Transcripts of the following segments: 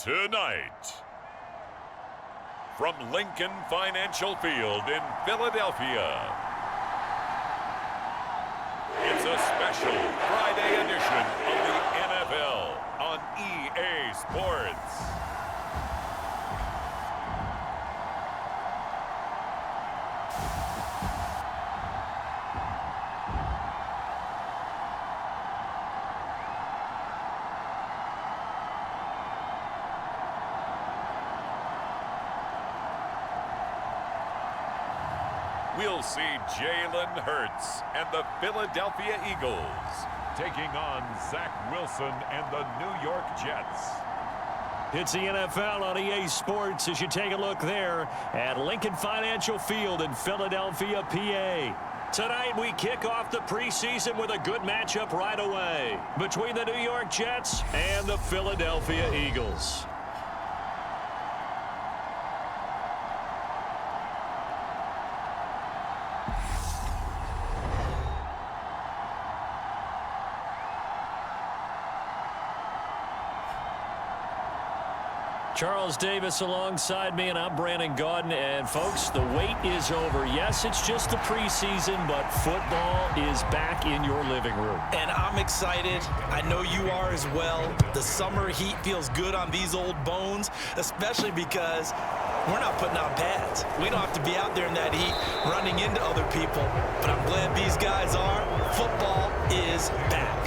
Tonight, from Lincoln Financial Field in Philadelphia, it's a special Friday edition of the NFL on EA Sports. We'll see Jalen Hurts and the Philadelphia Eagles taking on Zach Wilson and the New York Jets. It's the NFL on EA Sports as you take a look there at Lincoln Financial Field in Philadelphia, PA. Tonight we kick off the preseason with a good matchup right away between the New York Jets and the Philadelphia Eagles. Charles Davis alongside me, and I'm Brandon Gaudin. And, folks, the wait is over. Yes, it's just the preseason, but football is back in your living room. And I'm excited. I know you are as well. The summer heat feels good on these old bones, especially because we're not putting on pads. We don't have to be out there in that heat running into other people. But I'm glad these guys are. Football is back.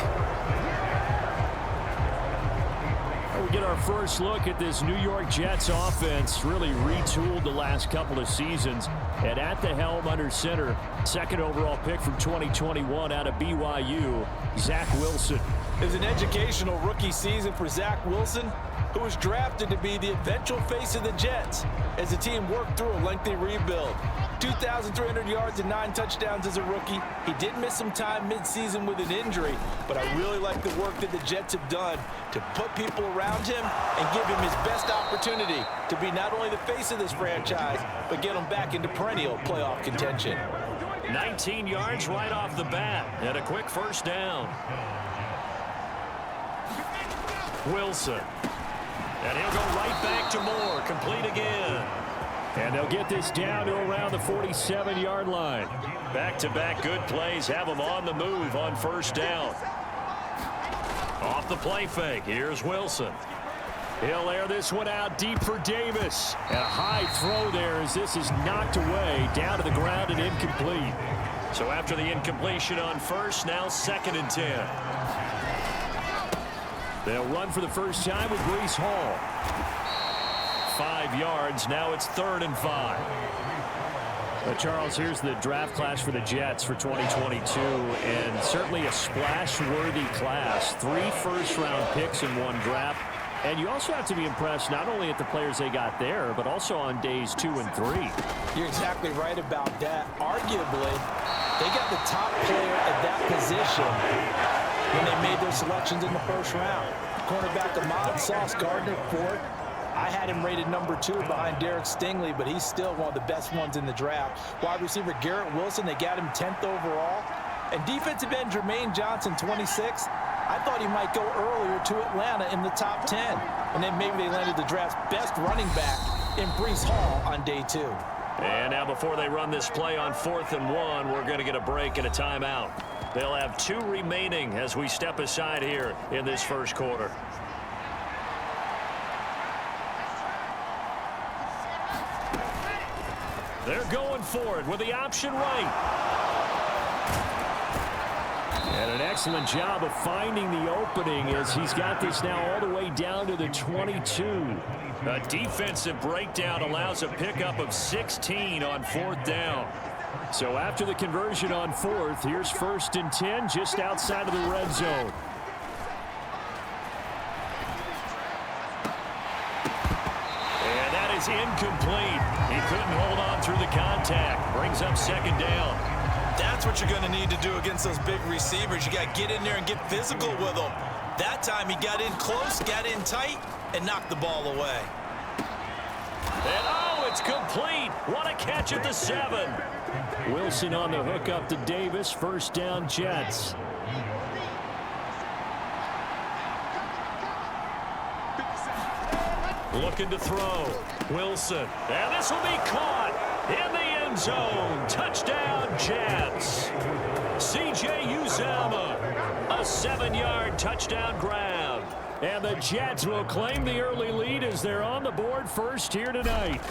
We get our first look at this New York Jets offense, really retooled the last couple of seasons. And at the helm under center, second overall pick from 2021 out of BYU, Zach Wilson. It was an educational rookie season for Zach Wilson, who was drafted to be the eventual face of the Jets as the team worked through a lengthy rebuild. 2,300 yards and 9 touchdowns as a rookie. He did miss some time midseason with an injury, but I really like the work that the Jets have done to put people around him and give him his best opportunity to be not only the face of this franchise, but get him back into perennial playoff contention. 19 yards right off the bat and a quick first down. Wilson. And he'll go right back to Moore, complete again. And they'll get this down to around the 47-yard line. Back-to-back good plays have them on the move on first down. Off the play fake, here's Wilson. He'll air this one out deep for Davis. And a high throw there as this is knocked away, down to the ground and incomplete. So after the incompletion on first, now 2nd and 10. They'll run for the first time with Breece Hall. 5 yards. Now it's 3rd and 5. Charles, here's the draft class for the Jets for 2022, and certainly a splash-worthy class. 3 first-round picks in one draft. And you also have to be impressed not only at the players they got there, but also on days 2 and 3. You're exactly right about that. Arguably, they got the top player at that position when they made their selections in the first round. Cornerback Ahmad Sauce Gardner, 4th. I had him rated number 2 behind Derek Stingley, but he's still one of the best ones in the draft. Wide receiver Garrett Wilson, they got him 10th overall. And defensive end Jermaine Johnson, 26. I thought he might go earlier to Atlanta in the top 10. And then maybe they landed the draft's best running back in Breece Hall on day 2. And now before they run this play on 4th and 1, we're going to get a break and a timeout. They'll have 2 remaining as we step aside here in this first quarter. They're going for it with the option right. And an excellent job of finding the opening as he's got this now all the way down to the 22. A defensive breakdown allows a pickup of 16 on 4th down. So after the conversion on 4th, here's 1st and 10 just outside of the red zone. And that is incomplete. He couldn't hold on through the contact. Brings up 2nd down. That's what you're going to need to do against those big receivers. You got to get in there and get physical with them. That time he got in close, got in tight, and knocked the ball away. And oh, it's complete. What a catch at the 7. Wilson on the hook up to Davis. First down, Jets. Looking to throw. Wilson. And this will be caught in the end zone. Touchdown, Jets. C.J. Uzomah. A 7-yard touchdown grab. And the Jets will claim the early lead as they're on the board first here tonight.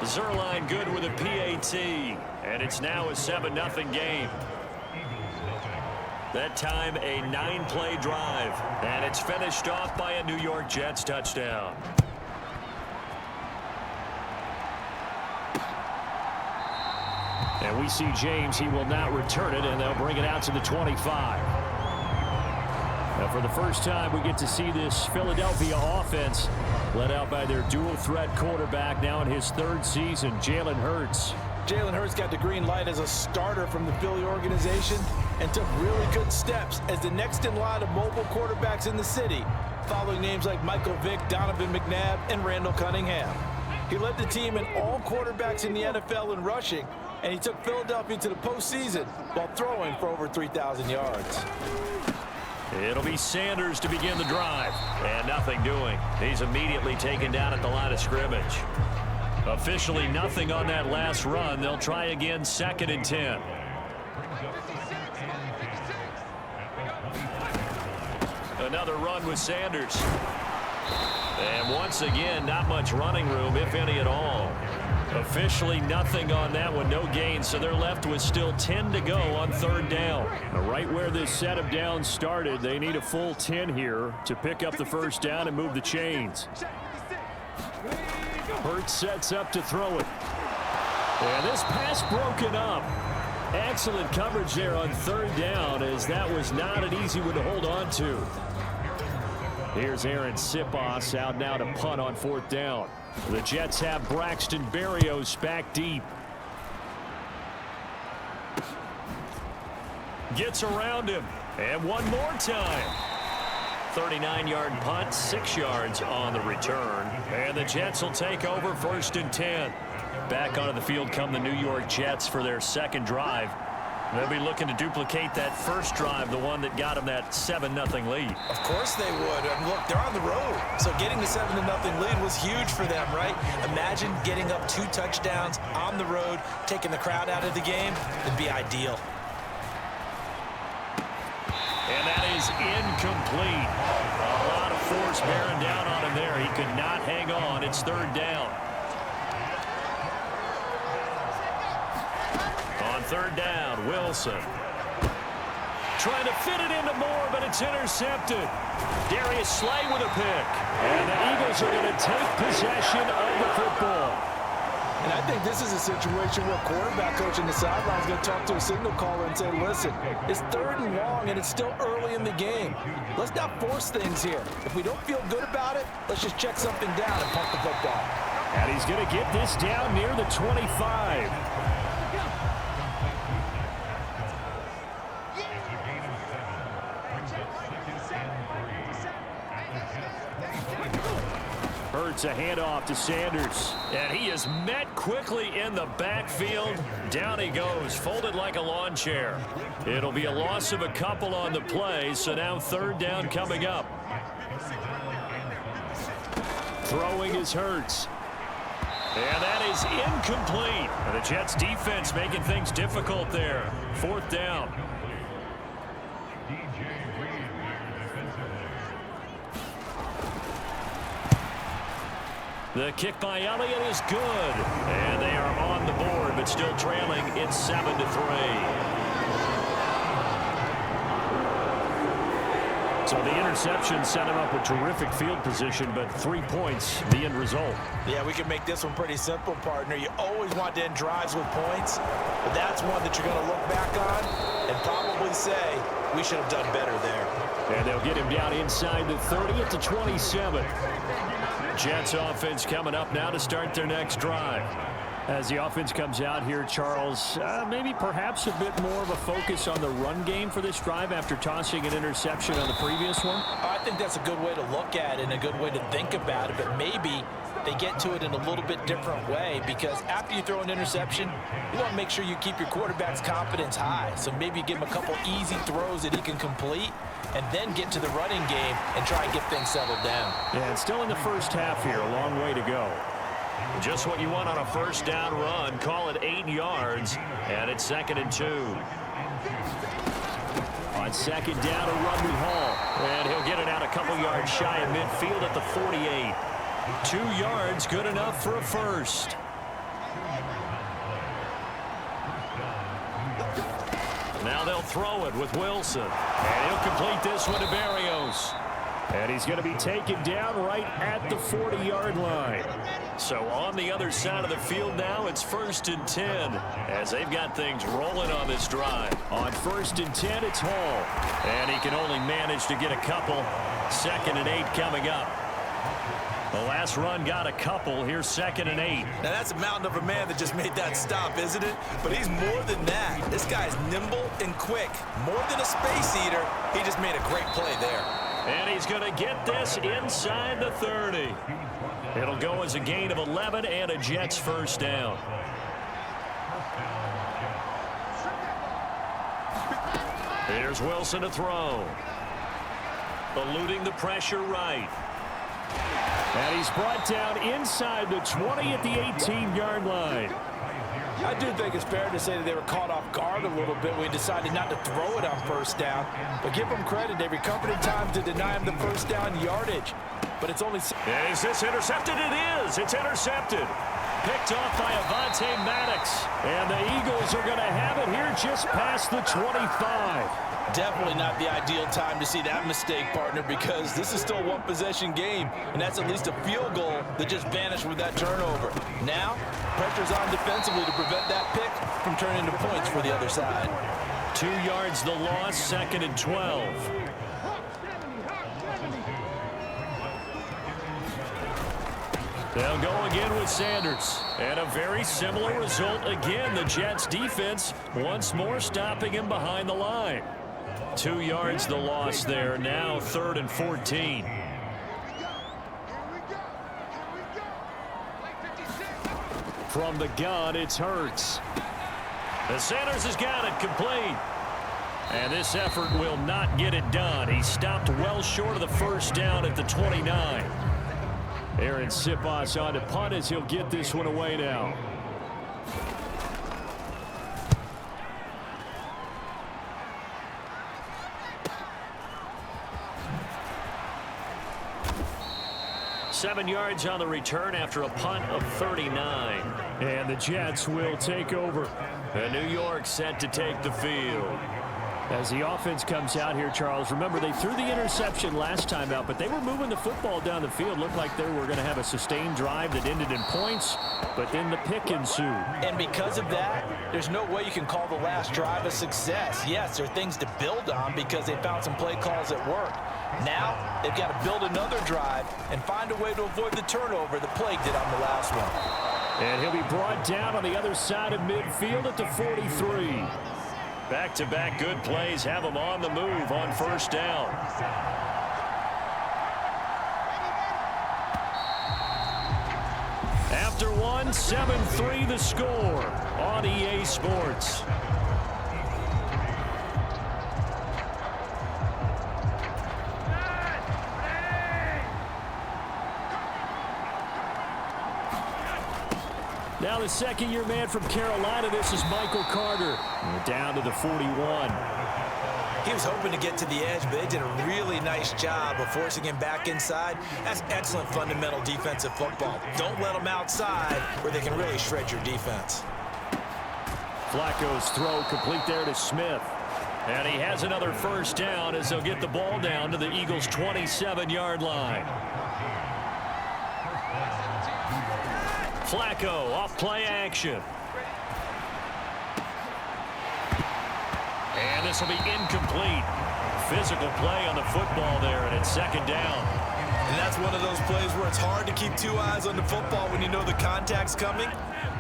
Zerline good with a PAT. And it's now a 7-0 game. That time a 9-play drive. And it's finished off by a New York Jets touchdown. And we see James. He will not return it, and they'll bring it out to the 25. Now, for the first time, we get to see this Philadelphia offense led out by their dual-threat quarterback now in his 3rd season, Jalen Hurts. Jalen Hurts got the green light as a starter from the Philly organization and took really good steps as the next in line of mobile quarterbacks in the city, following names like Michael Vick, Donovan McNabb, and Randall Cunningham. He led the team in all quarterbacks in the NFL in rushing, and he took Philadelphia to the postseason while throwing for over 3,000 yards. It'll be Sanders to begin the drive, and nothing doing. He's immediately taken down at the line of scrimmage. Officially nothing on that last run. They'll try again, 2nd and 10. Another run with Sanders. And once again, not much running room, if any at all. Officially nothing on that one, no gain, so they're left with still 10 to go on 3rd down. Right where this set of downs started, they need a full 10 here to pick up the first down and move the chains. Hurts sets up to throw it. And this pass broken up. Excellent coverage there on 3rd down, as that was not an easy one to hold on to. Here's Aaron Sipos out now to punt on 4th down. The Jets have Braxton Berrios back deep. Gets around him. And one more time. 39-yard punt, 6 yards on the return. And the Jets will take over 1st and 10. Back onto the field come the New York Jets for their 2nd drive. They'll be looking to duplicate that first drive, the one that got them that 7-0 lead. Of course they would. And look, they're on the road. So getting the 7-0 lead was huge for them, right? Imagine getting up 2 touchdowns on the road, taking the crowd out of the game. It'd be ideal. And that is incomplete. A lot of force bearing down on him there. He could not hang on. It's 3rd down. On 3rd down, Wilson. Trying to fit it into Moore, but it's intercepted. Darius Slay with a pick. And the Eagles are going to take possession of the football. And I think this is a situation where quarterback coach in the sideline is going to talk to a signal caller and say, listen, it's 3rd and long, and it's still early in the game. Let's not force things here. If we don't feel good about it, let's just check something down and punt the football. And he's going to get this down near the 25. Hurts a handoff to Sanders. And he is met quickly in the backfield. Down he goes, folded like a lawn chair. It'll be a loss of a couple on the play, so now 3rd down coming up. Throwing is Hurts. And that is incomplete. And the Jets defense making things difficult there. 4th down. The kick by Elliott is good. And they are on the board, but still trailing. It's 7-3. So the interception set him up with terrific field position, but 3 points, the end result. Yeah, we can make this one pretty simple, partner. You always want to end drives with points, but that's one that you're going to look back on and probably say, we should have done better there. And they'll get him down inside the 30 at the 27. Jets offense coming up now to start their next drive. As the offense comes out here, Charles, maybe perhaps a bit more of a focus on the run game for this drive after tossing an interception on the previous one? I think that's a good way to look at it and a good way to think about it, but maybe they get to it in a little bit different way, because after you throw an interception, you want to make sure you keep your quarterback's confidence high. So maybe you give him a couple easy throws that he can complete, and then get to the running game and try and get things settled down. Yeah, it's still in the first half here. A long way to go. Just what you want on a first down run. Call it 8 yards, and it's 2nd and 2. On 2nd down, a run with Hall. And he'll get it out a couple yards shy of midfield at the 48. 2 yards, good enough for a first. Now they'll throw it with Wilson. And he'll complete this one to Berrios. And he's going to be taken down right at the 40-yard line. So on the other side of the field now, it's 1st and 10 as they've got things rolling on this drive. On 1st and 10, it's Hall. And he can only manage to get a couple. 2nd and 8 coming up. The last run got a couple. Here's 2nd and 8. Now that's a mountain of a man that just made that stop, isn't it? But he's more than that. This guy's nimble and quick. More than a space eater. He just made a great play there. And he's going to get this inside the 30. It'll go as a gain of 11 and a Jets first down. Here's Wilson to throw. Eluding the pressure right. And he's brought down inside the 20 at the 18-yard line. I do think it's fair to say that they were caught off guard a little bit when we decided not to throw it on first down. But give them credit. They recovered in time to deny him the first down yardage. But it's only... Is this intercepted? It is. It's intercepted. Picked off by Avonte Maddox. And the Eagles are going to have it here just past the 25. Definitely not the ideal time to see that mistake, partner, because this is still a one-possession game, and that's at least a field goal that just vanished with that turnover. Now, pressure's on defensively to prevent that pick from turning into points for the other side. 2 yards the loss, 2nd and 12. They'll go again with Sanders. And a very similar result again. The Jets defense once more stopping him behind the line. 2 yards the loss there. Now 3rd and 14. From the gun, it's Hurts. The Sanders has got it complete. And this effort will not get it done. He stopped well short of the first down at the 29. Aaron Siposs on to punt as he'll get this one away now. Seven yards on the return after a punt of 39. And the Jets will take over. And New York set to take the field. As the offense comes out here, Charles, remember they threw the interception last time out, but they were moving the football down the field. Looked like they were going to have a sustained drive that ended in points, but then the pick ensued. And because of that, there's no way you can call the last drive a success. Yes, there are things to build on because they found some play calls that worked. Now, they've got to build another drive and find a way to avoid the turnover that plagued it on the last one. And he'll be brought down on the other side of midfield at the 43. Back-to-back good plays have him on the move on first down. After one, 7-3 the score on EA Sports. Now the second-year man from Carolina, this is Michael Carter. Down to the 41. He was hoping to get to the edge, but they did a really nice job of forcing him back inside. That's excellent fundamental defensive football. Don't let them outside where they can really shred your defense. Flacco's throw complete there to Smith. And he has another first down as they'll get the ball down to the Eagles' 27-yard line. Flacco off play action. And this will be incomplete. Physical play on the football there, and it's second down. And that's one of those plays where it's hard to keep two eyes on the football when you know the contact's coming,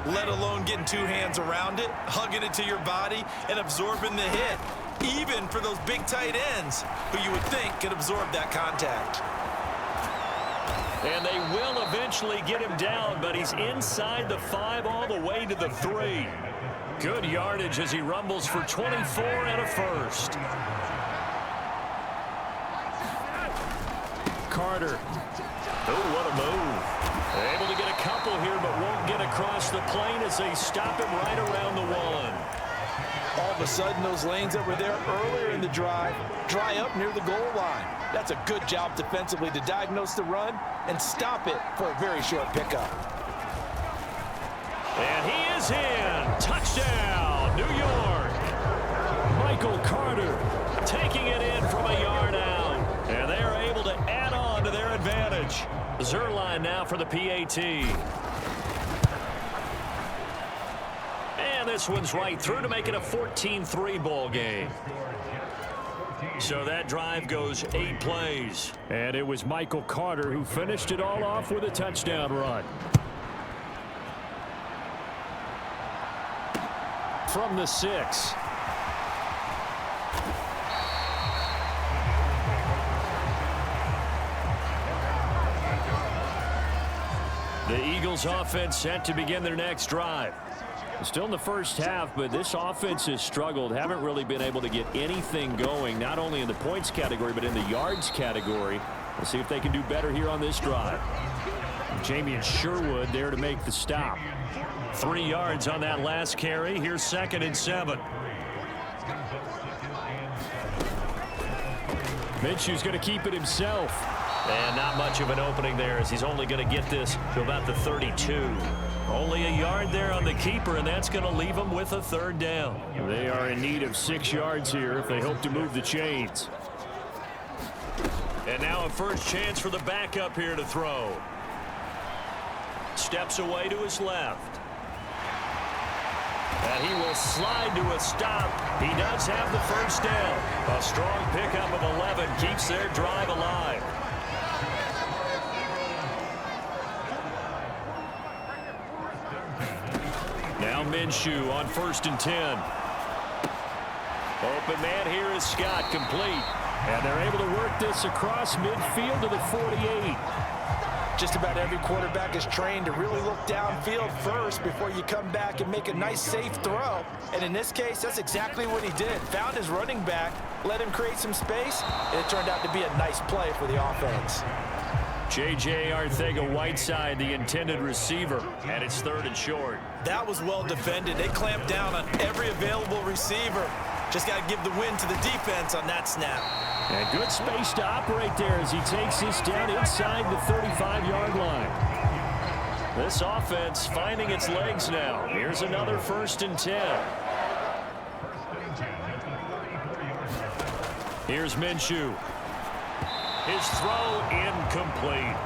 let alone getting two hands around it, hugging it to your body, and absorbing the hit, even for those big tight ends who you would think could absorb that contact. And they will eventually get him down, but he's inside the 5 all the way to the 3. Good yardage as he rumbles for 24 and a first. Carter. Oh, what a move. Able to get a couple here, but won't get across the plane as they stop him right around the one. All of a sudden, those lanes that were there earlier in the drive dry up near the goal line. That's a good job defensively to diagnose the run and stop it for a very short pickup. And he is in. Touchdown, New York. Michael Carter taking it in from a yard out. And they are able to add on to their advantage. Zerline now for the PAT. And this one's right through to make it a 14-3 ball game. So that drive goes 8 plays. And it was Michael Carter who finished it all off with a touchdown run. From the 6. The Eagles offense set to begin their next drive. Still in the first half, but this offense has struggled. Haven't really been able to get anything going, not only in the points category, but in the yards category. We'll see if they can do better here on this drive. Jamie Sherwood there to make the stop. 3 yards on that last carry. Here's 2nd and 7. Minshew's going to keep it himself. And not much of an opening there as he's only going to get this to about the 32. Only a yard there on the keeper, and that's going to leave them with a 3rd down. They are in need of 6 yards here if they hope to move the chains. And now a first chance for the backup here to throw. Steps away to his left. And he will slide to a stop. He does have the first down. A strong pickup of 11 keeps their drive alive. Now Minshew on 1st and 10. Open man here is Scott, complete. And they're able to work this across midfield to the 48. Just about every quarterback is trained to really look downfield first before you come back and make a nice, safe throw. And in this case, that's exactly what he did. Found his running back, let him create some space, and it turned out to be a nice play for the offense. J.J. Arcega-Whiteside, the intended receiver, and it's 3rd and short. That was well defended. They clamped down on every available receiver. Just got to give the win to the defense on that snap. And good space to operate there as he takes this down inside the 35-yard line. This offense finding its legs now. Here's another 1st and 10. Here's Minshew. His throw incomplete.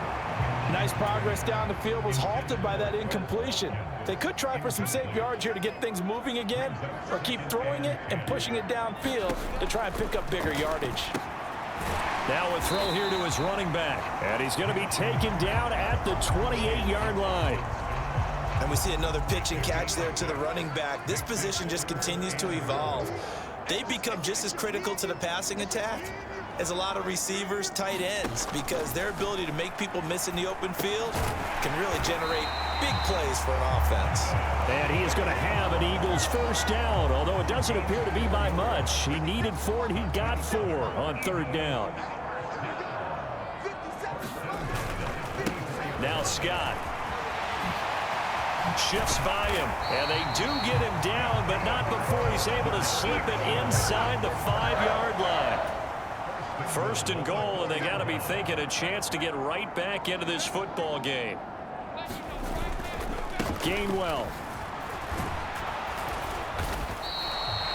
Nice progress down the field was halted by that incompletion. They could try for some safe yards here to get things moving again, or keep throwing it and pushing it downfield to try and pick up bigger yardage. Now a throw here to his running back. And he's going to be taken down at the 28-yard line. And we see another pitch and catch there to the running back. This position just continues to evolve. They become just as critical to the passing attack as a lot of receivers, tight ends, because their ability to make people miss in the open field can really generate big plays for an offense. And he is going to have an Eagles first down, although it doesn't appear to be by much. He needed 4, and he got 4 on 3rd down. Now Scott shifts by him, and they do get him down, but not before he's able to slip it inside the 5-yard line. 1st and goal, and they got to be thinking a chance to get right back into this football game. Gainwell.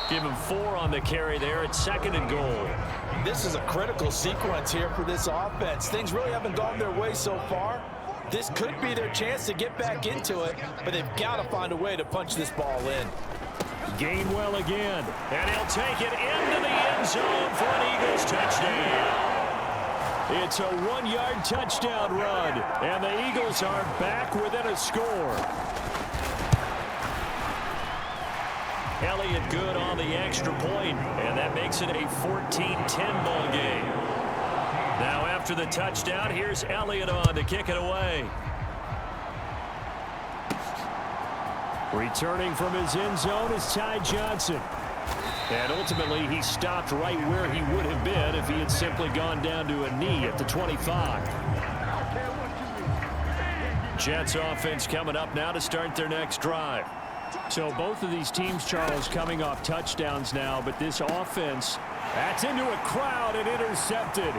Give him 4 on the carry there at 2nd and goal. This is a critical sequence here for this offense. Things really haven't gone their way so far. This could be their chance to get back into it, but they've got to find a way to punch this ball in. Gainwell again, and he'll take it into the end zone for an Eagles touchdown. It's a 1-yard touchdown run, and the Eagles are back within a score. Elliott good on the extra point, and that makes it a 14-10 ball game. Now after the touchdown, here's Elliott on to kick it away. Returning from his end zone is Ty Johnson. And ultimately, he stopped right where he would have been if he had it's simply gone down to a knee at the 25. Jets offense coming up now to start their next drive. So both of these teams, Charles, coming off touchdowns now, but this offense, that's into a crowd and intercepted.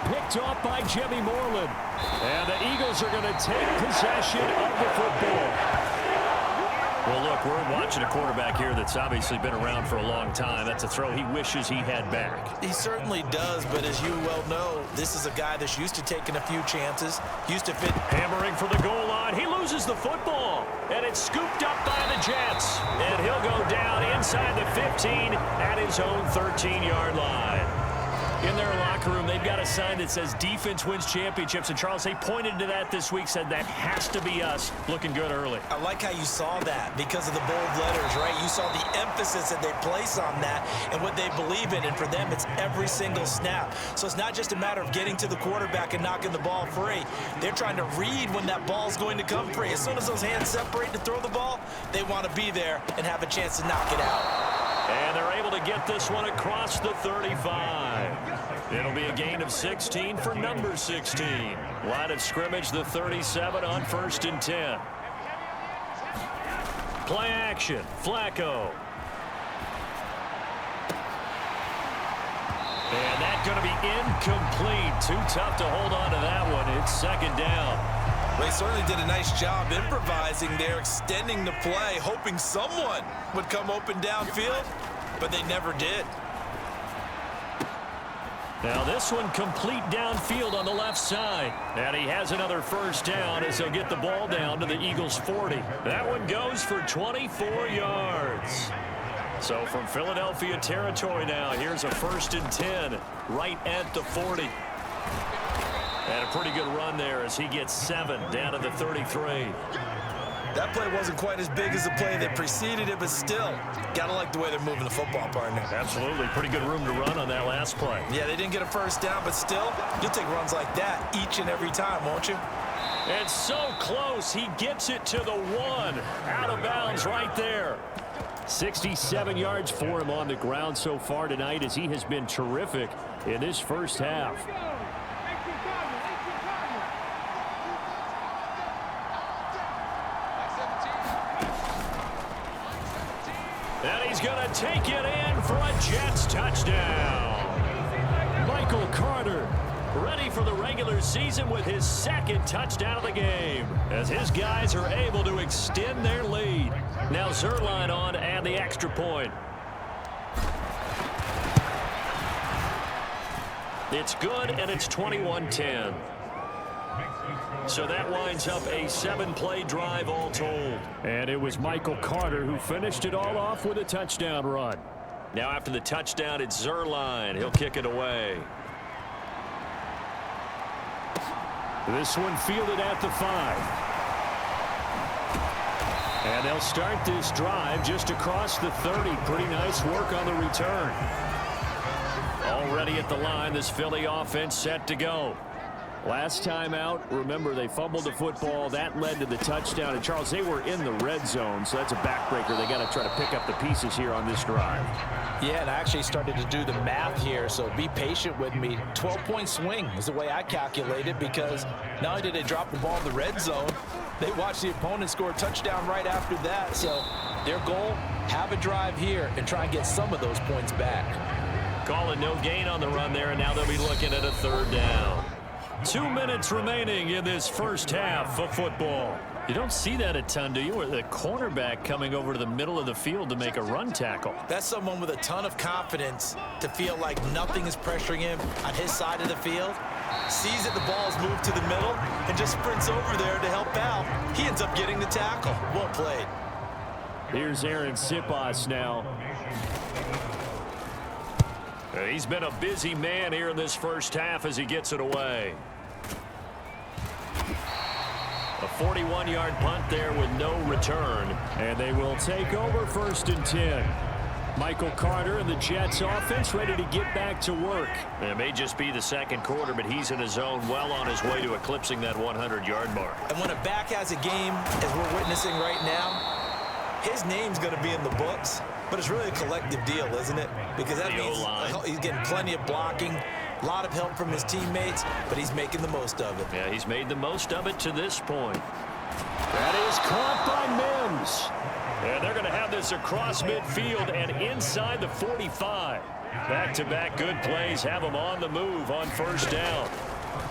Picked off by Jimmy Moreland. And the Eagles are going to take possession of the football. Well, look, we're watching a quarterback here that's obviously been around for a long time. That's a throw he wishes he had back. He certainly does, but as you well know, this is a guy that's used to taking a few chances, used to fit. Hammering for the goal line. He loses the football, and it's scooped up by the Jets. And he'll go down inside the 15 at his own 13-yard line. In their locker room, they've got a sign that says defense wins championships. And, Charles, they pointed to that this week, said that has to be us. Looking good early. I like how you saw that because of the bold letters, right? You saw the emphasis that they place on that and what they believe in. And for them, it's every single snap. So it's not just a matter of getting to the quarterback and knocking the ball free. They're trying to read when that ball's going to come free. As soon as those hands separate to throw the ball, they want to be there and have a chance to knock it out. And they're able to get this one across the 35. It'll be a gain of 16 for number 16. Line of scrimmage, the 37 on 1st and 10. Play action, Flacco. And that's going to be incomplete. Too tough to hold on to that one. It's 2nd down. They certainly did a nice job improvising there, extending the play, hoping someone would come open downfield, but they never did. Now this one complete downfield on the left side. And he has another 1st down as he'll get the ball down to the Eagles' 40. That one goes for 24 yards. So from Philadelphia territory now, here's a 1st and 10 right at the 40. And a pretty good run there as he gets 7 down to the 33. That play wasn't quite as big as the play that preceded it, but still, gotta like the way they're moving the football, partner. Absolutely. Pretty good room to run on that last play. Yeah, they didn't get a 1st down, but still, you'll take runs like that each and every time, won't you? And so close. He gets it to the 1. Out of bounds right there. 67 yards for him on the ground so far tonight as he has been terrific in this first half. And he's going to take it in for a Jets touchdown. Michael Carter ready for the regular season with his 2nd touchdown of the game as his guys are able to extend their lead. Now Zerline on and the extra point. It's good, and it's 21-10. So that winds up a 7-play drive all told. And it was Michael Carter who finished it all off with a touchdown run. Now after the touchdown, it's Zerline. He'll kick it away. This one fielded at the 5. And they'll start this drive just across the 30. Pretty nice work on the return. Already at the line, this Philly offense set to go. Last time out, remember, they fumbled the football. That led to the touchdown. And, Charles, they were in the red zone, so that's a backbreaker. They got to try to pick up the pieces here on this drive. Yeah, and I actually started to do the math here, so be patient with me. 12-point swing is the way I calculated because not only did they drop the ball in the red zone, they watched the opponent score a touchdown right after that. So their goal, have a drive here and try and get some of those points back. Calling no gain on the run there, and now they'll be looking at a 3rd down. 2 minutes remaining in this first half of football. You don't see that a ton, do you? Or the cornerback coming over to the middle of the field to make a run tackle. That's someone with a ton of confidence to feel like nothing is pressuring him on his side of the field. Sees that the ball's moved to the middle and just sprints over there to help out. He ends up getting the tackle. Well played. Here's Aaron Siposs now. He's been a busy man here in this first half as he gets it away. A 41-yard punt there with no return. And they will take over 1st and 10. Michael Carter and the Jets offense ready to get back to work. It may just be the 2nd quarter, but he's in his zone, well on his way to eclipsing that 100-yard mark. And when a back has a game, as we're witnessing right now, his name's going to be in the books. But it's really a collective deal, isn't it? Because that means he's getting plenty of blocking, A lot of help from his teammates, but he's making the most of it. Yeah, he's made the most of it to this point. That is caught by Mims. And they're going to have this across midfield and inside the 45. Back-to-back good plays have them on the move on first down.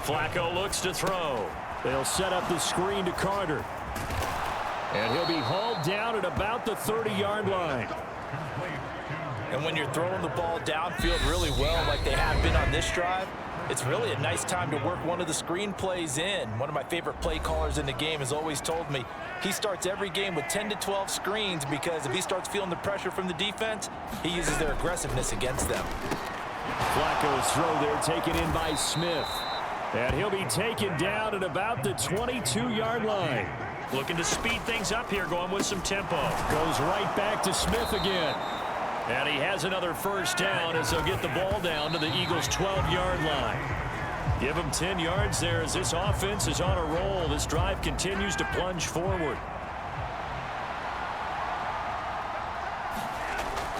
Flacco looks to throw. They'll set up the screen to Carter. And he'll be hauled down at about the 30-yard line. And when you're throwing the ball downfield really well like they have been on this drive, it's really a nice time to work one of the screen plays in. One of my favorite play callers in the game has always told me he starts every game with 10 to 12 screens because if he starts feeling the pressure from the defense, he uses their aggressiveness against them. Flacco's throw there taken in by Smith. And he'll be taken down at about the 22-yard line. Looking to speed things up here, going with some tempo. Goes right back to Smith again. And he has another first down as they'll get the ball down to the Eagles' 12-yard line. Give him 10 yards there as this offense is on a roll. This drive continues to plunge forward.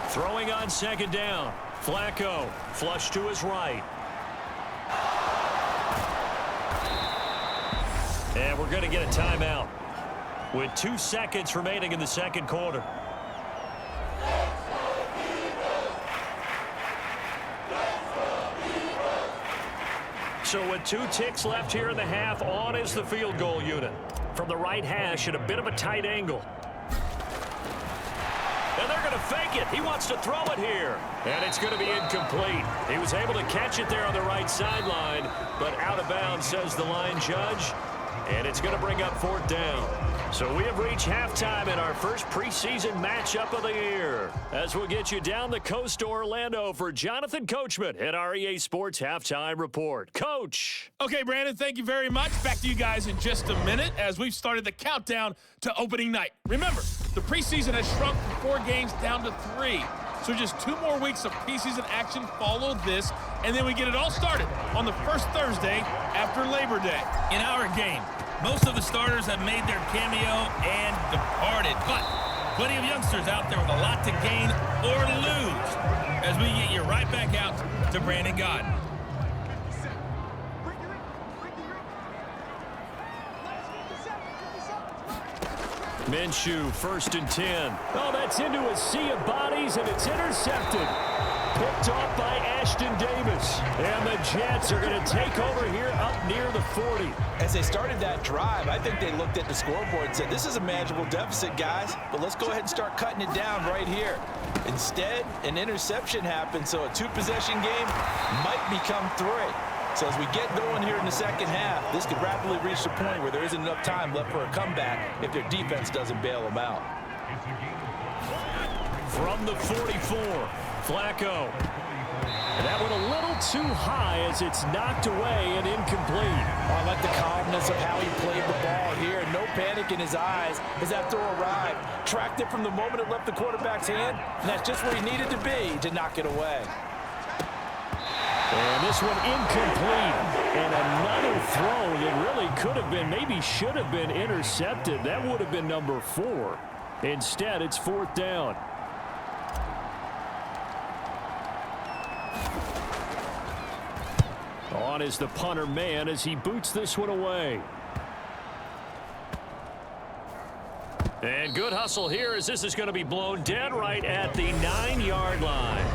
Throwing on second down. Flacco, flush to his right. And we're going to get a timeout with 2 seconds remaining in the second quarter. So with 2 ticks left here in the half, on is the field goal unit. From the right hash at a bit of a tight angle. And they're going to fake it. He wants to throw it here. And it's going to be incomplete. He was able to catch it there on the right sideline, but out of bounds, says the line judge. And it's going to bring up 4th down. So we have reached halftime in our first preseason matchup of the year. As we'll get you down the coast to Orlando for Jonathan Coachman at our EA Sports Halftime Report. Coach. Okay, Brandon, thank you very much. Back to you guys in just a minute as we've started the countdown to opening night. Remember, the preseason has shrunk from 4 games down to 3. So just 2 more weeks of preseason action follow this, and then we get it all started on the first Thursday after Labor Day. In our game, most of the starters have made their cameo and departed, but plenty of youngsters out there with a lot to gain or lose as we get you right back out to Brandon Gaudin. Minshew, 1st and 10. Oh, that's into a sea of bodies, and it's intercepted. Picked off by Ashton Davis. And the Jets are going to take over here up near the 40. As they started that drive, I think they looked at the scoreboard and said, this is a manageable deficit, guys, but let's go ahead and start cutting it down right here. Instead, an interception happened, so a 2-possession game might become 3. So as we get going here in the second half, this could rapidly reach the point where there isn't enough time left for a comeback if their defense doesn't bail them out. From the 44, Flacco. And that one a little too high as it's knocked away and incomplete. I like the calmness of how he played the ball here. No panic in his eyes as that throw arrived. Tracked it from the moment it left the quarterback's hand, and that's just where he needed to be to knock it away. And this one incomplete. And another throw that really could have been, maybe should have been intercepted. That would have been number 4. Instead, it's 4th down. On is the punter man as he boots this one away. And good hustle here as this is going to be blown dead right at the 9-yard line.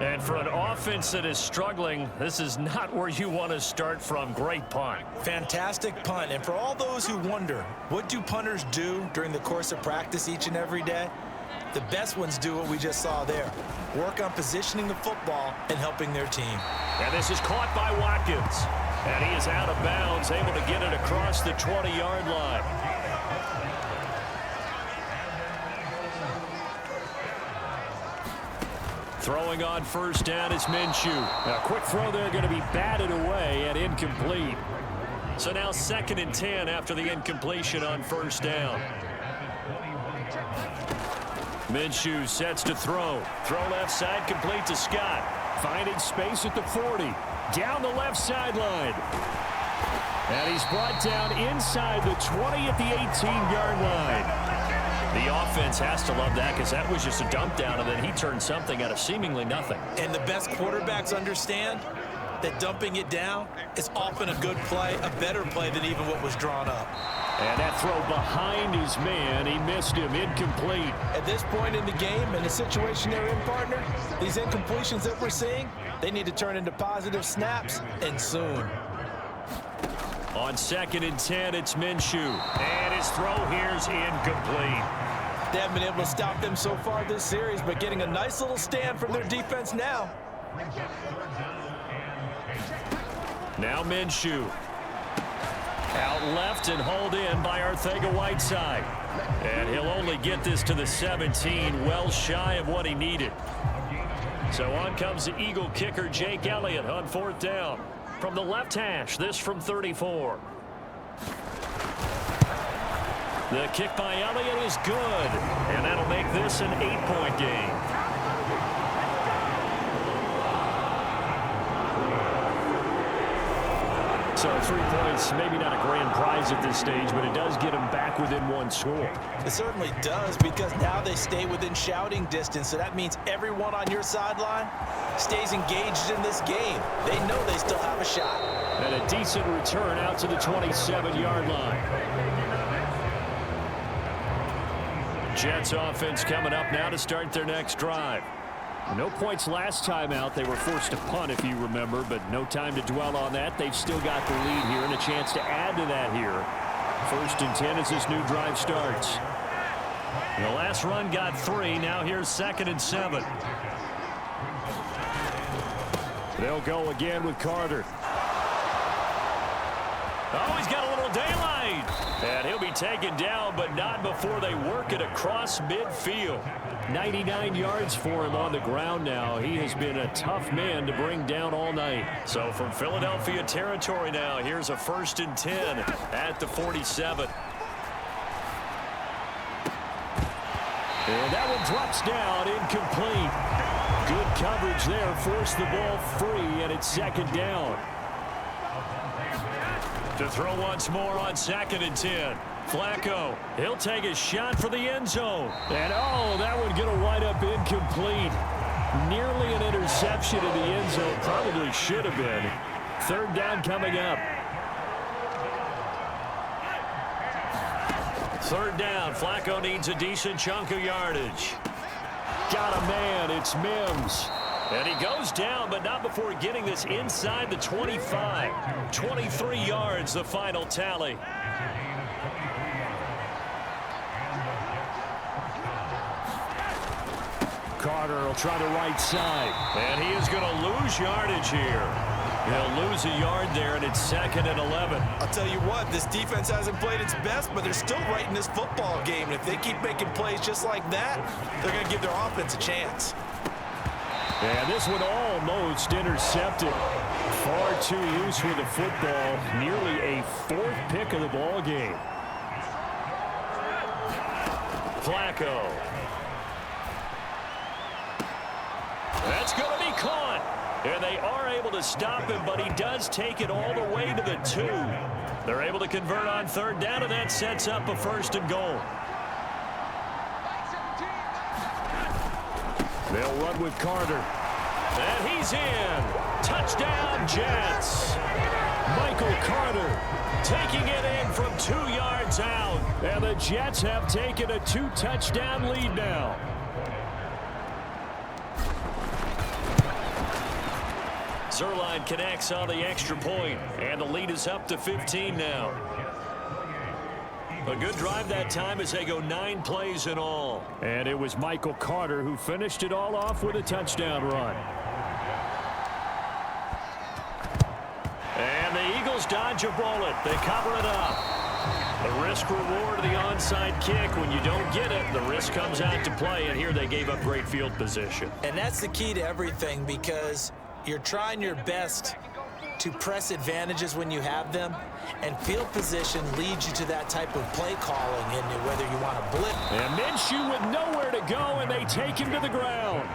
And for an offense that is struggling, this is not where you want to start from. Great punt. Fantastic punt. And for all those who wonder, what do punters do during the course of practice each and every day? The best ones do what we just saw there. Work on positioning the football and helping their team. And this is caught by Watkins. And he is out of bounds, able to get it across the 20-yard line. Throwing on first down is Minshew. A quick throw there going to be batted away and incomplete. So now 2nd and 10 after the incompletion on first down. Minshew sets to throw. Throw left side complete to Scott. Finding space at the 40. Down the left sideline. And he's brought down inside the 20 at the 18-yard line. The offense has to love that because that was just a dump down, and then he turned something out of seemingly nothing. And the best quarterbacks understand that dumping it down is often a good play, a better play than even what was drawn up. And that throw behind his man, he missed him, incomplete. At this point in the game, in the situation they're in, partner, these incompletions that we're seeing, they need to turn into positive snaps, and soon. On 2nd and 10, it's Minshew. And his throw here's incomplete. They haven't been able to stop them so far this series, but getting a nice little stand from their defense now. Now Minshew. Out left and hauled in by Arcega-Whiteside. And he'll only get this to the 17, well shy of what he needed. So on comes the Eagle kicker, Jake Elliott, on 4th down. From the left hash, this from 34. The kick by Elliott is good, and that'll make this an 8-point game. So 3 points, maybe not a grand prize at this stage, but it does get them back within 1 score. It certainly does, because now they stay within shouting distance, so that means everyone on your sideline stays engaged in this game. They know they still have a shot. And a decent return out to the 27-yard line. Jets offense coming up now to start their next drive. No points last time out. They were forced to punt, if you remember, but no time to dwell on that. They've still got the lead here and a chance to add to that here. 1st and 10 as this new drive starts. The last run got 3. Now here's 2nd and 7. They'll go again with Carter. Oh, he's got a little daylight. And he'll be taken down, but not before they work it across midfield. 99 yards for him on the ground now. He has been a tough man to bring down all night. So from Philadelphia territory now, here's a 1st and 10 at the 47. And that one drops down, incomplete. Good coverage there, forced the ball free, and it's 2nd down. To throw once more on 2nd and 10. Flacco, he'll take a shot for the end zone. And oh, that one going to wind up incomplete. Nearly an interception in the end zone. Probably should have been. 3rd down coming up. 3rd down. Flacco needs a decent chunk of yardage. Got a man. It's Mims. And he goes down, but not before getting this inside the 25. 23 yards, the final tally. Carter will try the right side. And he is going to lose yardage here. He'll lose a yard there, and it's 2nd and 11. I'll tell you what, this defense hasn't played its best, but they're still right in this football game. And if they keep making plays just like that, they're going to give their offense a chance. And this one almost intercepted. Far too loose with the football. Nearly a 4th pick of the ball game. Flacco. That's going to be caught. And they are able to stop him, but he does take it all the way to the 2. They're able to convert on 3rd down, and that sets up a 1st and goal. They'll run with Carter. And he's in. Touchdown, Jets. Michael Carter taking it in from 2 yards out. And the Jets have taken a 2-touchdown lead now. Zerline connects on the extra point, and the lead is up to 15 now. A good drive that time as they go 9 plays in all. And it was Michael Carter who finished it all off with a touchdown run. And the Eagles dodge a bullet. They cover it up. The risk reward of the onside kick. When you don't get it, the risk comes out to play, and here they gave up great field position. And that's the key to everything, because you're trying your best to press advantages when you have them, and field position leads you to that type of play calling, and whether you want to blitz. And Minshew with nowhere to go, and they take him to the ground.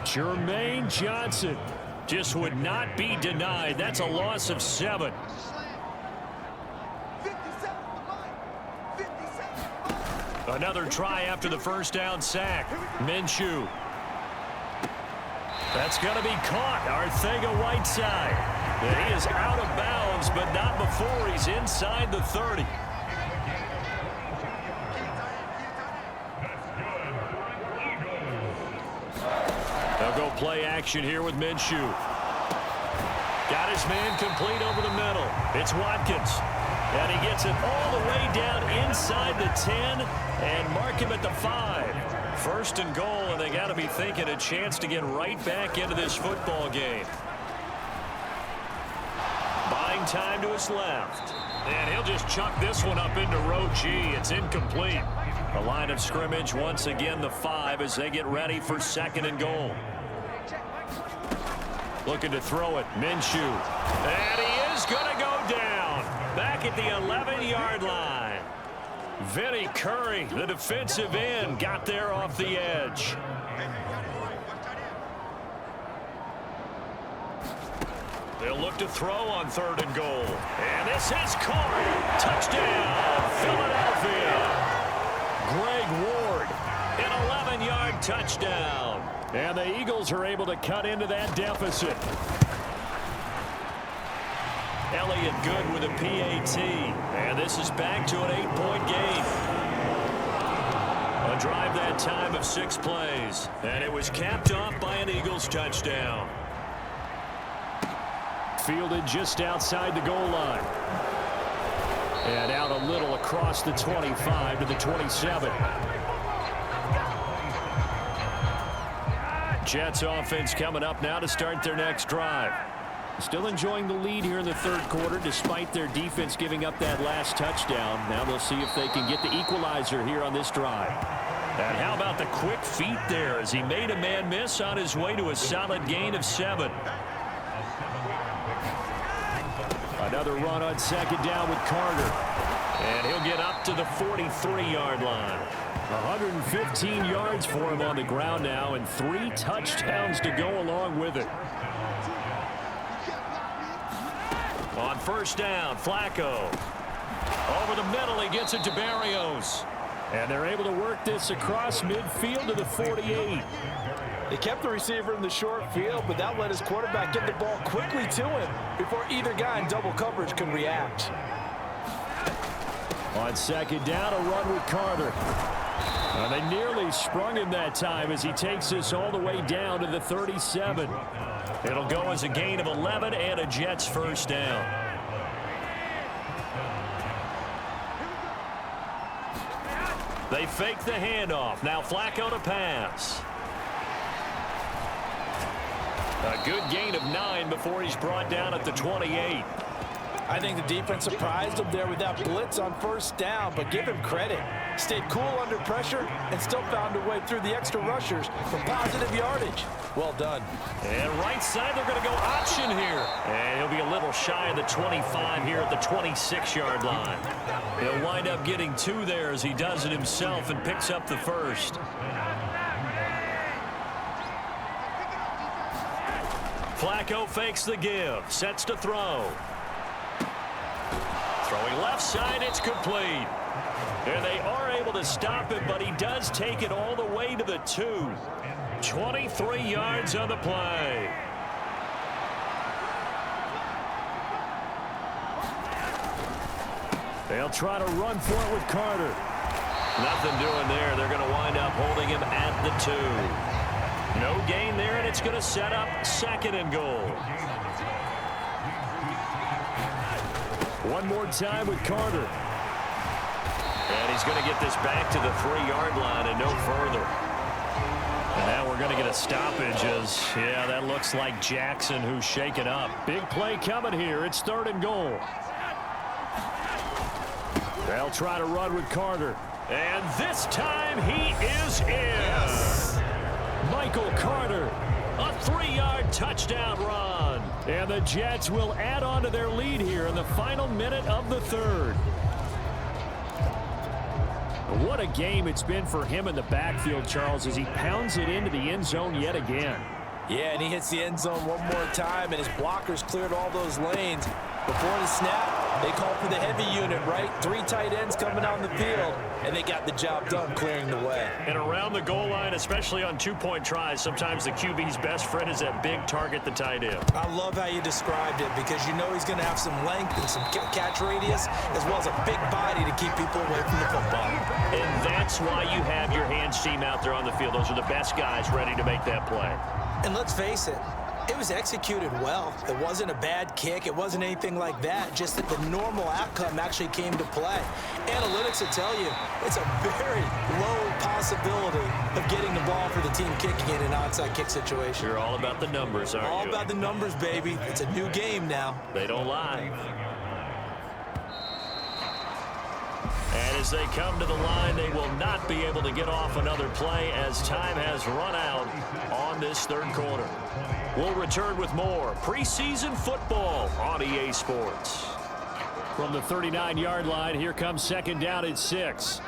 Jermaine Johnson just would not be denied. That's a loss of 7. Another try after the 1st down sack. Minshew. That's going to be caught. Arcega-Whiteside. And he is out of bounds, but not before he's inside the 30. They'll go play action here with Minshew. Got his man complete over the middle. It's Watkins. And he gets it all the way down inside the 10 and mark him at the 5. First and goal, and they got to be thinking a chance to get right back into this football game. Buying time to his left. And he'll just chuck this one up into row G. It's incomplete. The line of scrimmage once again the 5 as they get ready for second and goal. Looking to throw it. Minshew. And he is going to go down. Back at the 11-yard line. Vinny Curry, the defensive end, got there off the edge. They'll look to throw on third and goal. And this is caught. Touchdown, Philadelphia. Greg Ward, an 11-yard touchdown. And the Eagles are able to cut into that deficit. Elliott good with a PAT. And this is back to an 8-point game. A drive that time of 6 plays. And it was capped off by an Eagles touchdown. Fielded just outside the goal line. And out a little across the 25 to the 27. Jets offense coming up now to start their next drive. Still enjoying the lead here in the third quarter despite their defense giving up that last touchdown. Now they'll see if they can get the equalizer here on this drive. And how about the quick feet there as he made a man miss on his way to a solid gain of 7. Another run on second down with Carter. And he'll get up to the 43-yard line. 115 yards for him on the ground now and 3 touchdowns to go along with it. On first down, Flacco. Over the middle, he gets it to Barrios. And they're able to work this across midfield to the 48. They kept the receiver in the short field, but that let his quarterback get the ball quickly to him before either guy in double coverage could react. On second down, a run with Carter. And they nearly sprung him that time as he takes this all the way down to the 37. It'll go as a gain of 11 and a Jets first down. They fake the handoff. Now Flacco to pass. A good gain of 9 before he's brought down at the 28. I think the defense surprised him there with that blitz on first down, but give him credit. Stayed cool under pressure and still found a way through the extra rushers for positive yardage. Well done. And right side, they're going to go option here. And he'll be a little shy of the 25 here at the 26-yard line. He'll wind up getting 2 there as he does it himself and picks up the first. Flacco fakes the give, sets to throw. Throwing left side, it's complete. And they are able to stop it, but he does take it all the way to the 2. 23 yards on the play. They'll try to run for it with Carter. Nothing doing there. They're going to wind up holding him at the 2. No gain there, and it's going to set up second and goal. One more time with Carter. And he's going to get this back to the 3-yard line and no further. And now we're going to get a stoppage as, yeah, that looks like Jackson who's shaken up. Big play coming here. It's third and goal. They'll try to run with Carter. And this time he is in. Yes. Michael Carter, a 3-yard touchdown run. And the Jets will add on to their lead here in the final minute of the third. What a game it's been for him in the backfield, Charles, as he pounds it into the end zone yet again. Yeah, and he hits the end zone one more time, and his blockers cleared all those lanes. Before the snap, They called for the heavy unit, right? 3 tight ends coming out on the field, and they got the job done clearing the way. And around the goal line, especially on 2-point tries, sometimes the QB's best friend is that big target, the tight end. I love how you described it because you know he's going to have some length and some catch radius as well as a big body to keep people away from the football. And that's why you have your hands team out there on the field. Those are the best guys ready to make that play. And let's face it, it was executed well. It wasn't a bad kick. It wasn't anything like that. Just that the normal outcome actually came to play. Analytics will tell you it's a very low possibility of getting the ball for the team kicking in an onside kick situation. You're all about the numbers, aren't you? All about the numbers, baby. It's a new game now. They don't lie. And as they come to the line, they will not be able to get off another play as time has run out on this third quarter. We'll return with more preseason football on EA Sports. From the 39-yard line, here comes second down at 6.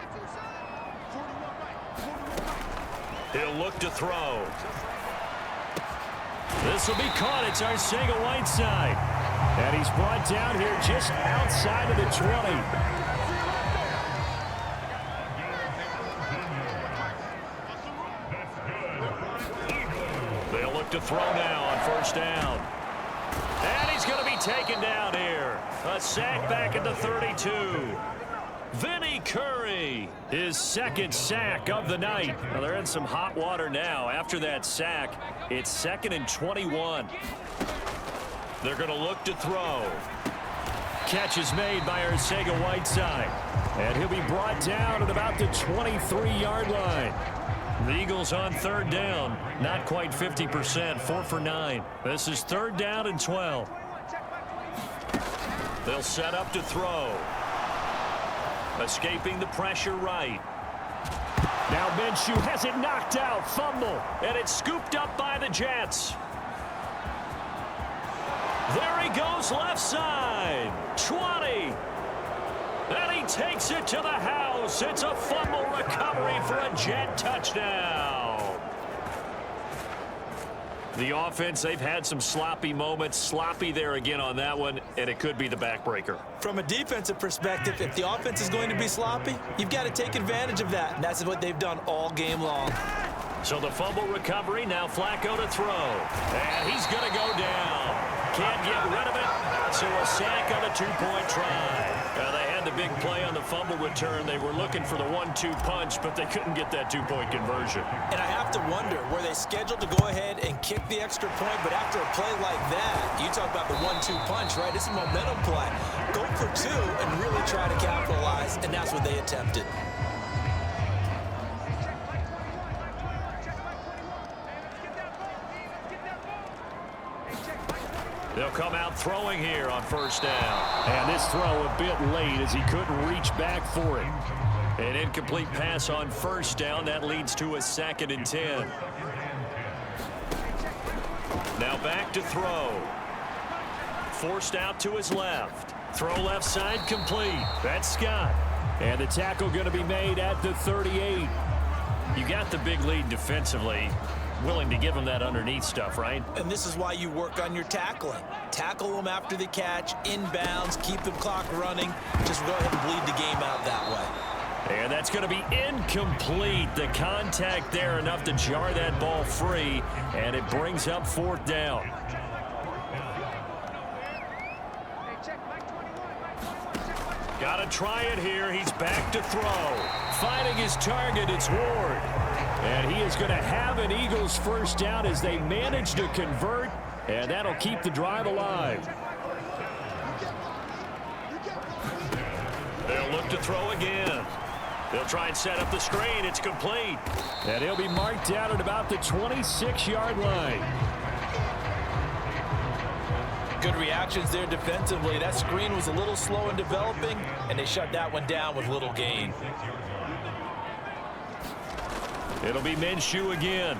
He'll look to throw. This will be caught. It's Arcega-Whiteside. And he's brought down here just outside of the 20. To throw now on first down. And he's going to be taken down here. A sack back at the 32. Vinny Curry, his second sack of the night. Well, they're in some hot water now. After that sack, it's 2nd and 21. They're going to look to throw. Catch is made by Arcega-Whiteside. And he'll be brought down at about the 23-yard line. The Eagles on third down, not quite 50%, 4 for 9. This is 3rd down and 12. They'll set up to throw. Escaping the pressure right. Now Minshew has it knocked out, fumble, and it's scooped up by the Jets. There he goes left side, 20. And he takes it to the house. It's a fumble recovery for a Jet touchdown. The offense, they've had some sloppy moments. Sloppy there again on that one, and it could be the backbreaker. From a defensive perspective, if the offense is going to be sloppy, you've got to take advantage of that, and that's what they've done all game long. So the fumble recovery, now Flacco to throw. And he's going to go down. Can't get rid of it, so a sack on a 2-point try. They had the big play on the fumble return. They were looking for the 1-2 punch, but they couldn't get that 2-point conversion. And I have to wonder, were they scheduled to go ahead and kick the extra point, but after a play like that, you talk about the 1-2 punch, right? It's a momentum play. Go for 2 and really try to capitalize, and that's what they attempted. They'll come out throwing here on first down. And this throw a bit late as he couldn't reach back for it. An incomplete pass on first down. That leads to a 2nd and 10. Now back to throw. Forced out to his left. Throw left side complete. That's Scott. And the tackle going to be made at the 38. You got the big lead defensively. Willing to give him that underneath stuff, right? And this is why you work on your tackling. Tackle them after the catch, inbounds, keep the clock running. Just go ahead and bleed the game out that way. And that's going to be incomplete. The contact there enough to jar that ball free, and it brings up 4th down. Got to try it here. He's back to throw. Finding his target, it's Ward. And he is going to have an Eagles first down as they manage to convert, and that'll keep the drive alive. They'll look to throw again. They'll try and set up the screen. It's complete. And he'll be marked down at about the 26-yard line. Good reactions there defensively. That screen was a little slow in developing, and they shut that one down with little gain. It'll be Minshew again.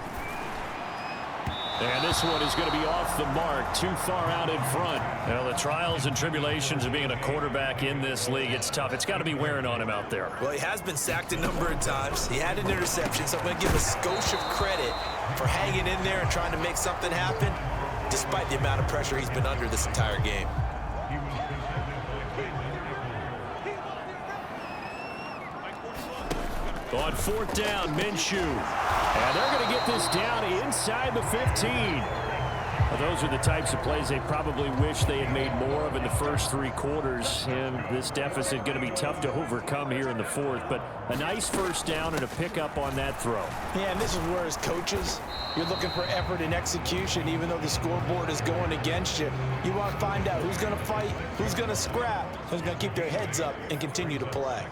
And this one is going to be off the mark, too far out in front. Well, the trials and tribulations of being a quarterback in this league, it's tough. It's got to be wearing on him out there. Well, he has been sacked a number of times. He had an interception, so I'm going to give a skosh of credit for hanging in there and trying to make something happen, despite the amount of pressure he's been under this entire game. On fourth down, Minshew. And they're going to get this down inside the 15. Well, those are the types of plays they probably wish they had made more of in the first three quarters. And this deficit going to be tough to overcome here in the fourth. But a nice first down and a pickup on that throw. Yeah, and this is where as coaches, you're looking for effort and execution, even though the scoreboard is going against you. You want to find out who's going to fight, who's going to scrap, who's going to keep their heads up and continue to play.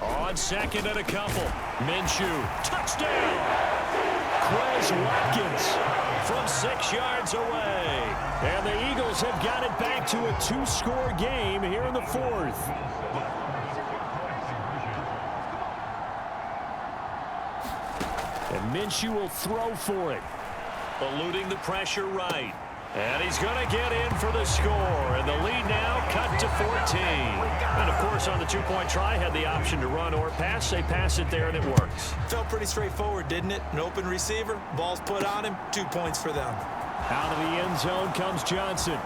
On second and a couple, Minshew, touchdown! Quez Watkins from 6 yards away. And the Eagles have got it back to a 2-score game here in the fourth. And Minshew will throw for it. Eluding the pressure right. And he's going to get in for the score. And the lead now cut to 14. And, of course, on the two-point try, had the option to run or pass. They pass it there, and it works. Felt pretty straightforward, didn't it? An open receiver, ball's put on him, 2 points for them. Out of the end zone comes Johnson.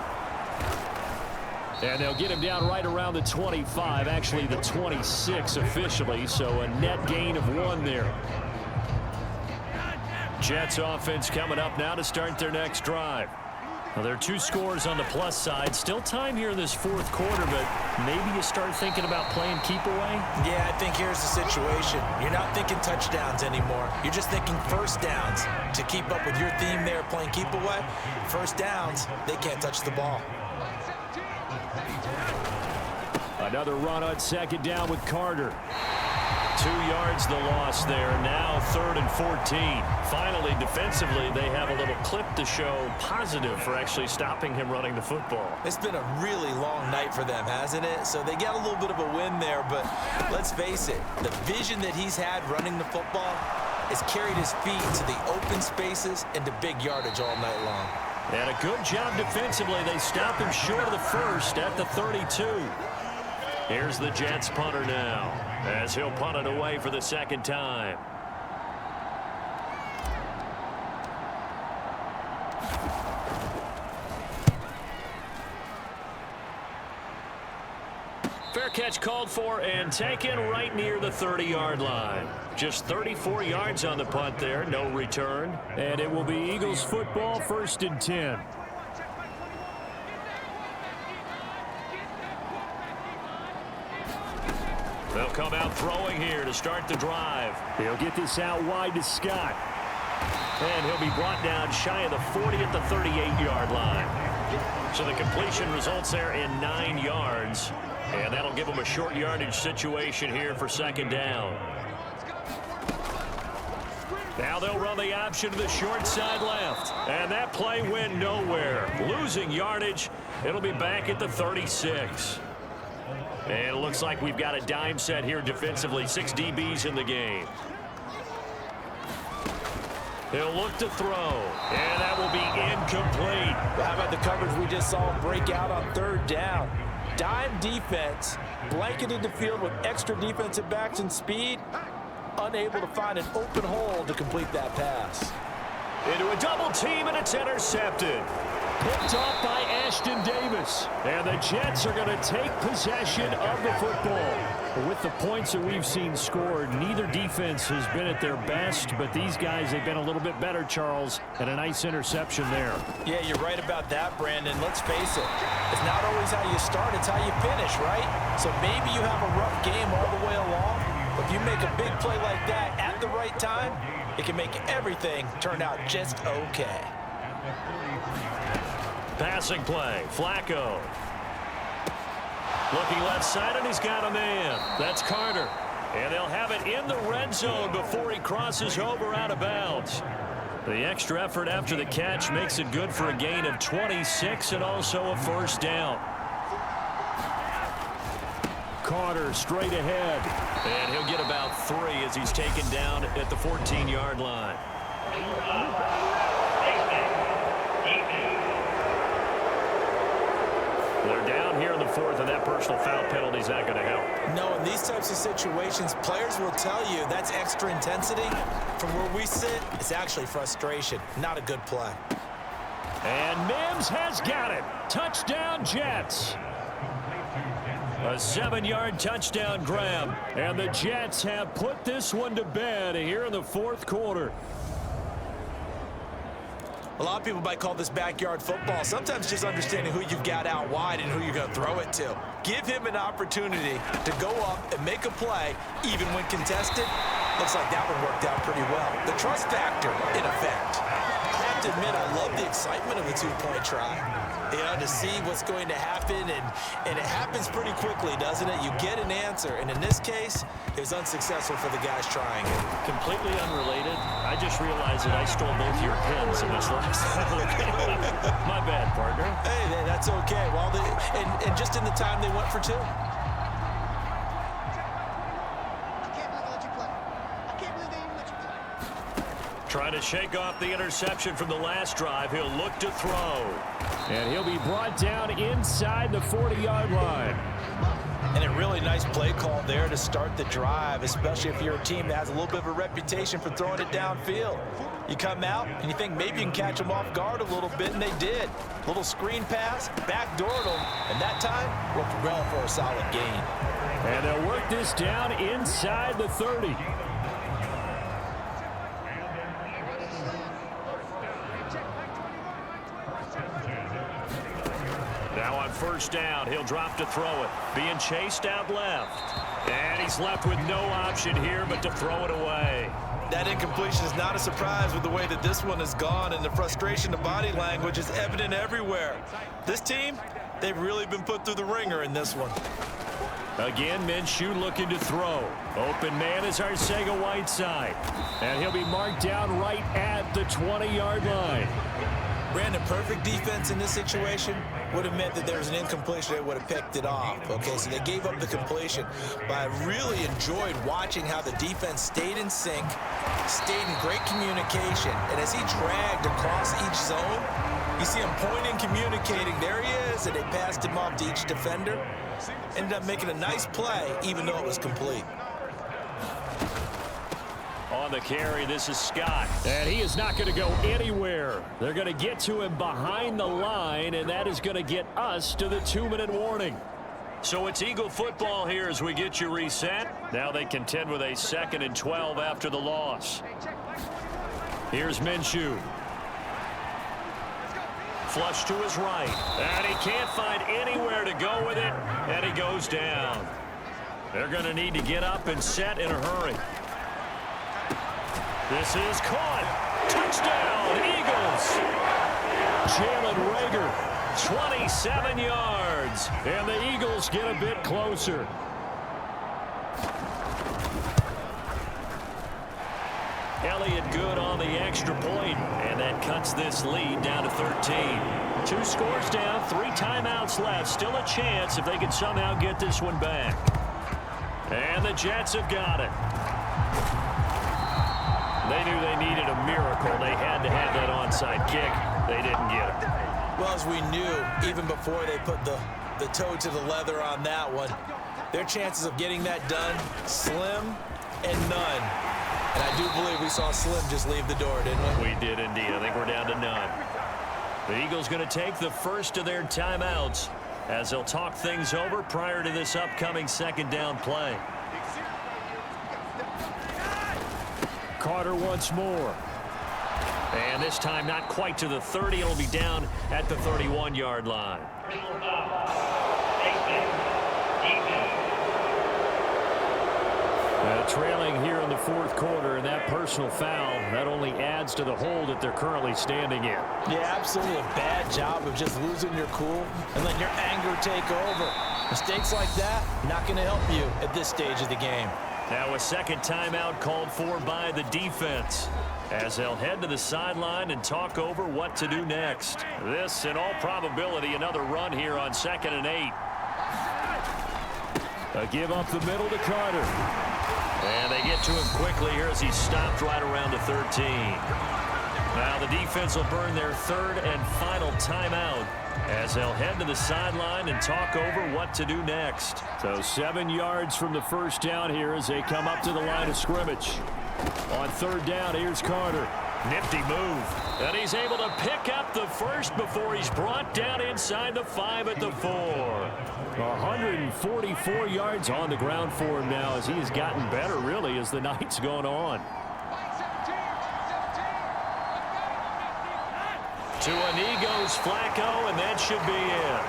And they'll get him down right around the 25, actually the 26 officially, so a net gain of 1 there. Jets offense coming up now to start their next drive. Well, there are 2 scores on the plus side. Still time here in this fourth quarter, but maybe you start thinking about playing keep away? Yeah, I think here's the situation. You're not thinking touchdowns anymore. You're just thinking first downs. To keep up with your theme there, playing keep away, first downs, they can't touch the ball. Another run on second down with Carter. 2 yards the loss there. Now 3rd and 14. Finally, defensively, they have a little clip to show positive for actually stopping him running the football. It's been a really long night for them, hasn't it? So they got a little bit of a win there, but let's face it, the vision that he's had running the football has carried his feet to the open spaces and to big yardage all night long. And a good job defensively. They stop him short of the first at the 32. Here's the Jets punter now, as he'll punt it away for the second time. Fair catch called for and taken right near the 30-yard line. Just 34 yards on the punt there, no return. And it will be Eagles football, 1st and 10. They'll come out throwing here to start the drive. He'll get this out wide to Scott. And he'll be brought down shy of the 40 at the 38-yard line. So the completion results there in 9 yards. And that'll give them a short yardage situation here for second down. Now they'll run the option to the short side left. And that play went nowhere. Losing yardage. It'll be back at the 36. And it looks like we've got a dime set here defensively. 6 DBs in the game. He'll look to throw. And that will be incomplete. How about the coverage we just saw break out on 3rd down? Dime defense, blanketed the field with extra defensive backs and speed. Unable to find an open hole to complete that pass. Into a double team, and it's intercepted. Picked off by Ashton Davis. And the Jets are going to take possession of the football. With the points that we've seen scored, neither defense has been at their best, but these guys have been a little bit better, Charles, and a nice interception there. Yeah, you're right about that, Brandon. Let's face it. It's not always how you start, it's how you finish, right? So maybe you have a rough game all the way along, but if you make a big play like that at the right time, it can make everything turn out just okay. Passing play, Flacco. Looking left side, and he's got a man. That's Carter. And they'll have it in the red zone before he crosses over out of bounds. The extra effort after the catch makes it good for a gain of 26 and also a first down. Carter straight ahead. And he'll get about 3 as he's taken down at the 14-yard line. They're down here in the fourth, and that personal foul penalty is not going to help. No, in these types of situations, players will tell you that's extra intensity. From where we sit, it's actually frustration. Not a good play. And Mims has got it. Touchdown, Jets. A 7-yard touchdown grab. And the Jets have put this one to bed here in the fourth quarter. A lot of people might call this backyard football. Sometimes just understanding who you've got out wide and who you're going to throw it to. Give him an opportunity to go up and make a play, even when contested. Looks like that one worked out pretty well. The trust factor, in effect. I have to admit, I love the excitement of the two-point try. You know, to see what's going to happen, and it happens pretty quickly, doesn't it? You get an answer, and in this case, it was unsuccessful for the guys trying it. Completely unrelated. I just realized that I stole both your pins in this last My bad, partner. Hey, that's okay. Well, and just in the time they went for two. Trying to shake off the interception from the last drive. He'll look to throw. And he'll be brought down inside the 40-yard line. And a really nice play call there to start the drive, especially if you're a team that has a little bit of a reputation for throwing it downfield. You come out and you think maybe you can catch them off guard a little bit, and they did. Little screen pass, backdoored them, and that time worked well for a solid gain. And they'll work this down inside the 30. Now on first down, he'll drop to throw it. Being chased out left. And he's left with no option here but to throw it away. That incompletion is not a surprise with the way that this one has gone, and the frustration of body language is evident everywhere. This team, they've really been put through the ringer in this one. Again, Minshew looking to throw. Open man is Arcega-Whiteside. And he'll be marked down right at the 20-yard line. Brandon, perfect defense in this situation would have meant that there was an incompletion that would have picked it off. Okay, so they gave up the completion. But I really enjoyed watching how the defense stayed in sync, stayed in great communication. And as he dragged across each zone, you see him pointing, communicating. There he is, and they passed him off to each defender. Ended up making a nice play, even though it was complete. On the carry, this is Scott. And he is not going to go anywhere. They're going to get to him behind the line, and that is going to get us to the 2-minute warning. So it's Eagle football here as we get you reset. Now they contend with a 2nd and 12 after the loss. Here's Minshew. Flush to his right. And he can't find anywhere to go with it, and he goes down. They're going to need to get up and set in a hurry. This is caught. Touchdown, Eagles. Jalen Reagor, 27 yards. And the Eagles get a bit closer. Elliott good on the extra point, and that cuts this lead down to 13. 2 scores down, 3 timeouts left. Still a chance if they can somehow get this one back. And the Jets have got it. They knew they needed a miracle. They had to have that onside kick. They didn't get it. Well, as we knew, even before they put the toe to the leather on that one, their chances of getting that done, slim and none. And I do believe we saw Slim just leave the door, didn't we? We did indeed. I think we're down to none. The Eagles going to take the first of their timeouts as they'll talk things over prior to this upcoming 2nd down play. Carter once more. And this time not quite to the 30. It'll be down at the 31-yard line. Trailing here in the 4th quarter, and that personal foul, that only adds to the hole that they're currently standing in. Yeah, absolutely a bad job of just losing your cool and letting your anger take over. Mistakes like that, not going to help you at this stage of the game. Now a 2nd timeout called for by the defense as they'll head to the sideline and talk over what to do next. This, in all probability, another run here on 2nd and 8. A give up the middle to Carter. And they get to him quickly here as he's stopped right around the 13. Now the defense will burn their 3rd and final timeout as they'll head to the sideline and talk over what to do next. So 7 yards from the first down here as they come up to the line of scrimmage. On 3rd down, here's Carter. Nifty move. And he's able to pick up the first before he's brought down inside the 5 at the 4. 144 yards on the ground for him now as he has gotten better, really, as the night's gone on. To a knee goes Flacco, and that should be it.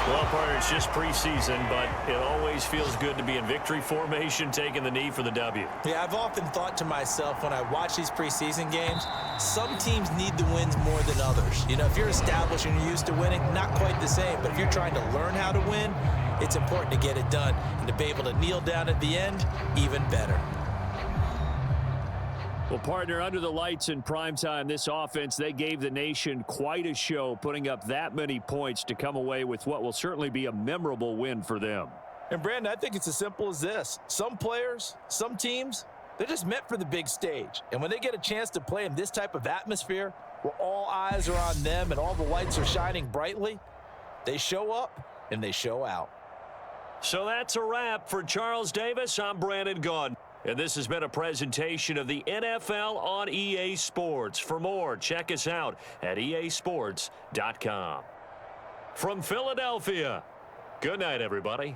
Well, partner, it's just preseason, but it always feels good to be in victory formation, taking the knee for the W. Yeah, I've often thought to myself when I watch these preseason games, some teams need the wins more than others. You know, if you're established and you're used to winning, not quite the same. But if you're trying to learn how to win, it's important to get it done. And to be able to kneel down at the end, even better. Well, partner, under the lights in primetime, this offense, they gave the nation quite a show, putting up that many points to come away with what will certainly be a memorable win for them. And, Brandon, I think it's as simple as this. Some players, some teams, they're just meant for the big stage. And when they get a chance to play in this type of atmosphere where all eyes are on them and all the lights are shining brightly, they show up and they show out. So that's a wrap. For Charles Davis, I'm Brandon Gaudin. And this has been a presentation of the NFL on EA Sports. For more, check us out at easports.com. From Philadelphia, good night, everybody.